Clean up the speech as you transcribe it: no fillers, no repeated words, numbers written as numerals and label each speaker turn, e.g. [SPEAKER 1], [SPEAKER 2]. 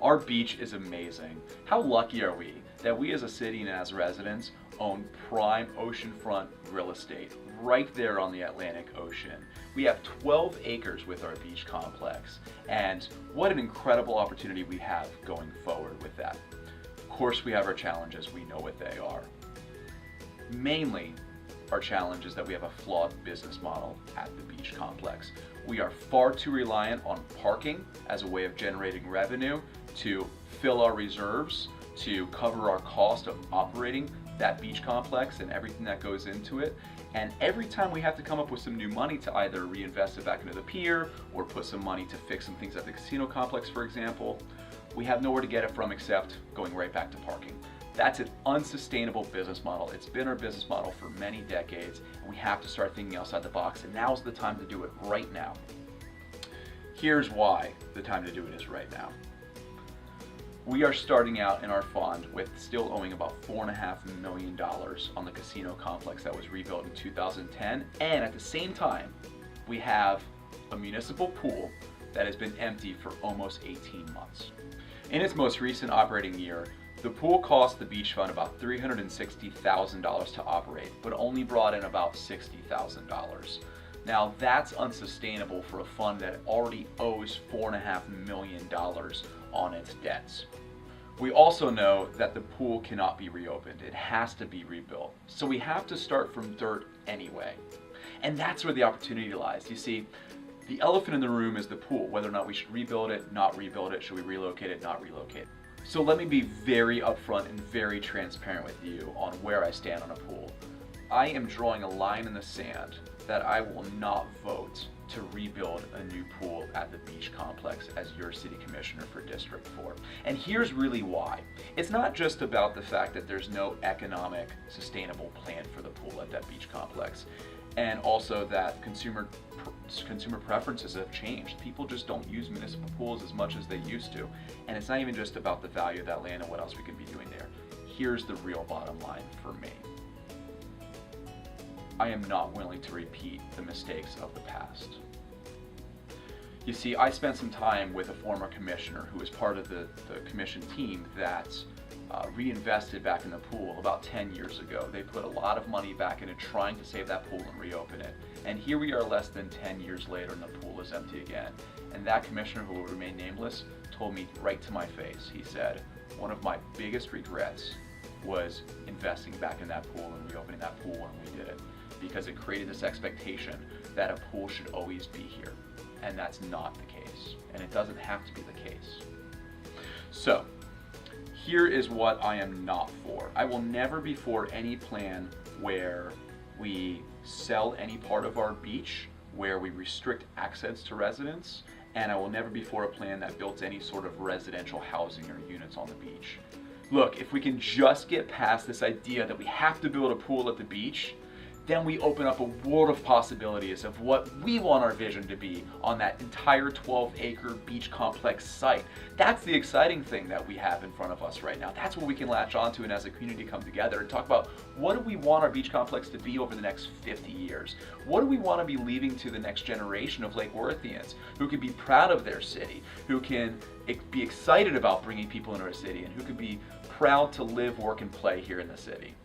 [SPEAKER 1] Our beach is amazing. How lucky are we that we as a city and as residents own prime oceanfront real estate right there on the Atlantic Ocean. We have 12 acres with our beach complex, and what an incredible opportunity we have going forward with that. Of course, we have our challenges. We know what they are. Mainly, our challenge is that we have a flawed business model at the beach complex. We are far too reliant on parking as a way of generating revenue to fill our reserves, to cover our cost of operating that beach complex and everything that goes into it. And every time we have to come up with some new money to either reinvest it back into the pier or put some money to fix some things at the casino complex, for example, we have nowhere to get it from except going right back to parking. That's an unsustainable business model. It's been our business model for many decades, and we have to start thinking outside the box, and now's the time to do it right now. Here's why the time to do it is right now. We are starting out in our fund with still owing about $4.5 million on the casino complex that was rebuilt in 2010, and at the same time, we have a municipal pool that has been empty for almost 18 months. In its most recent operating year, the pool cost the beach fund about $360,000 to operate, but only brought in about $60,000. Now that's unsustainable for a fund that already owes $4.5 million on its debts. We also know that the pool cannot be reopened. It has to be rebuilt. So we have to start from dirt anyway. And that's where the opportunity lies. You see, the elephant in the room is the pool, whether or not we should rebuild it, not rebuild it, should we relocate it, not relocate it. So let me be very upfront and very transparent with you on where I stand on a pool. I am drawing a line in the sand that I will not vote to rebuild a new pool at the beach complex as your city commissioner for District 4. And here's really why. It's not just about the fact that there's no economic, sustainable plan for the pool at that beach complex, and also that consumer preferences have changed. People just don't use municipal pools as much as they used to. And it's not even just about the value of that land and what else we could be doing there. Here's the real bottom line for me. I am not willing to repeat the mistakes of the past. You see, I spent some time with a former commissioner who was part of the commission team that reinvested back in the pool about 10 years ago. They put a lot of money back into trying to save that pool and reopen it. And here we are less than 10 years later and the pool is empty again. And that commissioner, who will remain nameless, told me right to my face. He said, one of my biggest regrets was investing back in that pool and reopening that pool when we did it, because it created this expectation that a pool should always be here. And that's not the case. And it doesn't have to be the case. So, here is what I am not for. I will never be for any plan where we sell any part of our beach, where we restrict access to residents, and I will never be for a plan that builds any sort of residential housing or units on the beach. Look, if we can just get past this idea that we have to build a pool at the beach, then we open up a world of possibilities of what we want our vision to be on that entire 12-acre beach complex site. That's the exciting thing that we have in front of us right now. That's what we can latch onto and as a community come together and talk about, what do we want our beach complex to be over the next 50 years? What do we want to be leaving to the next generation of Lake Worthians who can be proud of their city, who can be excited about bringing people into our city, and who can be proud to live, work, and play here in the city?